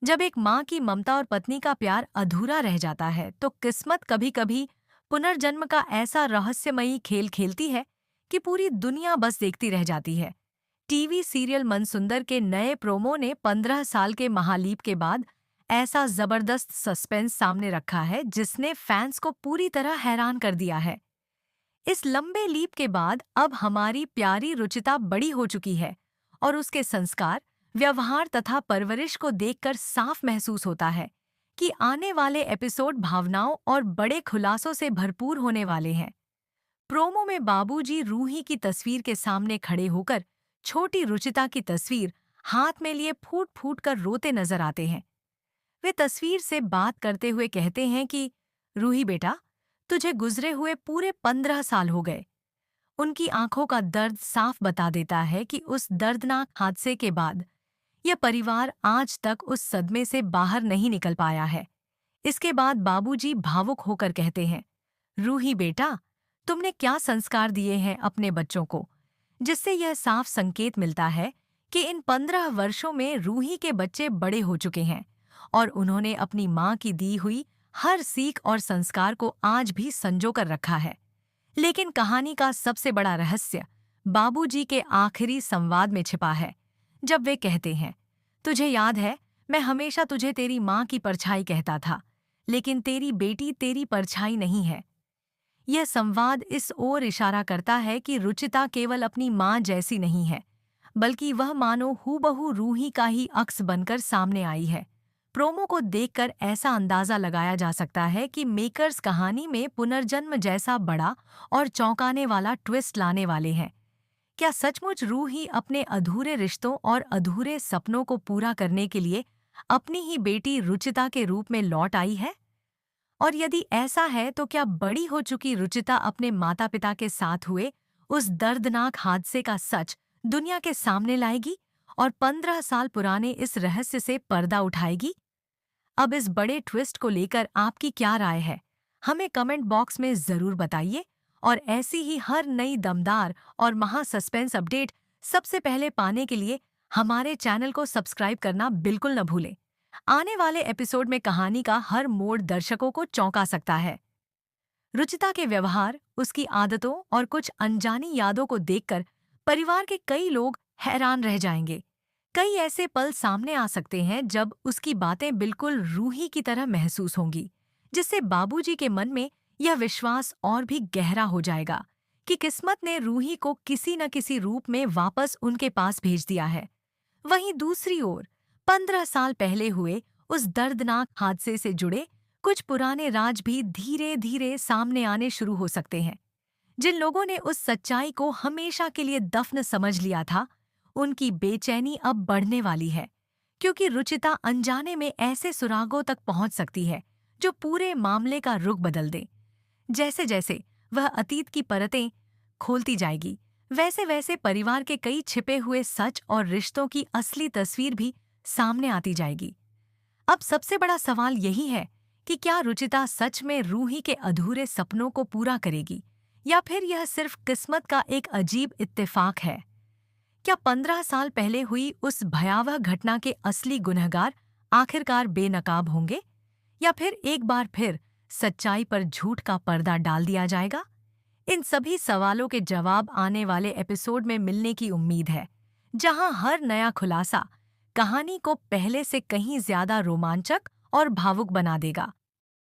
जब एक माँ की ममता और पत्नी का प्यार अधूरा रह जाता है तो किस्मत कभी-कभी पुनर्जन्म का ऐसा रहस्यमयी खेल खेलती है कि पूरी दुनिया बस देखती रह जाती है। टीवी सीरियल मनसुंदर के नए प्रोमो ने 15 साल के महालीप के बाद ऐसा जबरदस्त सस्पेंस सामने रखा है जिसने फैंस को पूरी तरह हैरान कर दिया है। इस लंबे लीप के बाद अब हमारी प्यारी रुचिता बड़ी हो चुकी है और उसके संस्कार, व्यवहार तथा परवरिश को देखकर साफ महसूस होता है कि आने वाले एपिसोड भावनाओं और बड़े खुलासों से भरपूर होने वाले हैं। प्रोमो में बाबूजी रूही की तस्वीर के सामने खड़े होकर छोटी रुचिता की तस्वीर हाथ में लिए फूट फूट कर रोते नजर आते हैं। वे तस्वीर से बात करते हुए कहते हैं कि रूही बेटा, तुझे गुजरे हुए पूरे 15 साल हो गए। उनकी आंखों का दर्द साफ बता देता है कि उस दर्दनाक हादसे के बाद यह परिवार आज तक उस सदमे से बाहर नहीं निकल पाया है। इसके बाद बाबूजी भावुक होकर कहते हैं, रूही बेटा, तुमने क्या संस्कार दिए हैं अपने बच्चों को, जिससे यह साफ संकेत मिलता है कि इन 15 वर्षों में रूही के बच्चे बड़े हो चुके हैं और उन्होंने अपनी माँ की दी हुई हर सीख और संस्कार को आज भी संजो कर रखा है। लेकिन कहानी का सबसे बड़ा रहस्य बाबूजी के आखिरी संवाद में छिपा है, जब वे कहते हैं, तुझे याद है, मैं हमेशा तुझे तेरी माँ की परछाई कहता था, लेकिन तेरी बेटी तेरी परछाई नहीं है। यह संवाद इस ओर इशारा करता है कि रुचिता केवल अपनी माँ जैसी नहीं है, बल्कि वह मानो हूबहू रूही का ही अक्स बनकर सामने आई है। प्रोमो को देखकर ऐसा अंदाजा लगाया जा सकता है कि मेकर्स कहानी में पुनर्जन्म जैसा बड़ा और चौंकाने वाला ट्विस्ट लाने वाले हैं। क्या सचमुच रूही अपने अधूरे रिश्तों और अधूरे सपनों को पूरा करने के लिए अपनी ही बेटी रुचिता के रूप में लौट आई है? और यदि ऐसा है तो क्या बड़ी हो चुकी रुचिता अपने माता-पिता के साथ हुए उस दर्दनाक हादसे का सच दुनिया के सामने लाएगी और 15 साल पुराने इस रहस्य से पर्दा उठाएगी? अब इस बड़े ट्विस्ट को लेकर आपकी क्या राय है? हमें कमेंट बॉक्स में ज़रूर बताइए और ऐसी ही हर नई दमदार और महा सस्पेंस अपडेट सबसे पहले पाने के लिए हमारे चैनल को सब्सक्राइब करना बिल्कुल न भूलें। आने वाले एपिसोड में कहानी का हर मोड़ दर्शकों को चौंका सकता है। रुचिता के व्यवहार, उसकी आदतों और कुछ अनजानी यादों को देखकर परिवार के कई लोग हैरान रह जाएंगे। कई ऐसे पल सामने आ सकते हैं जब उसकी बातें बिल्कुल रूही की तरह महसूस होंगी, जिससे बाबूजी के मन में यह विश्वास और भी गहरा हो जाएगा कि किस्मत ने रूही को किसी न किसी रूप में वापस उनके पास भेज दिया है। वहीं दूसरी ओर 15 साल पहले हुए उस दर्दनाक हादसे से जुड़े कुछ पुराने राज भी धीरे धीरे सामने आने शुरू हो सकते हैं। जिन लोगों ने उस सच्चाई को हमेशा के लिए दफन समझ लिया था, उनकी बेचैनी अब बढ़ने वाली है, क्योंकि रुचिता अनजाने में ऐसे सुरागों तक पहुंच सकती है जो पूरे मामले का रुख बदल दे। जैसे जैसे वह अतीत की परतें खोलती जाएगी, वैसे वैसे परिवार के कई छिपे हुए सच और रिश्तों की असली तस्वीर भी सामने आती जाएगी। अब सबसे बड़ा सवाल यही है कि क्या रुचिता सच में रूही के अधूरे सपनों को पूरा करेगी या फिर यह सिर्फ किस्मत का एक अजीब इत्तेफाक है? क्या 15 साल पहले हुई उस भयावह घटना के असली गुनहगार आखिरकार बेनकाब होंगे या फिर एक बार फिर सच्चाई पर झूठ का पर्दा डाल दिया जाएगा? इन सभी सवालों के जवाब आने वाले एपिसोड में मिलने की उम्मीद है, जहां हर नया खुलासा कहानी को पहले से कहीं ज्यादा रोमांचक और भावुक बना देगा।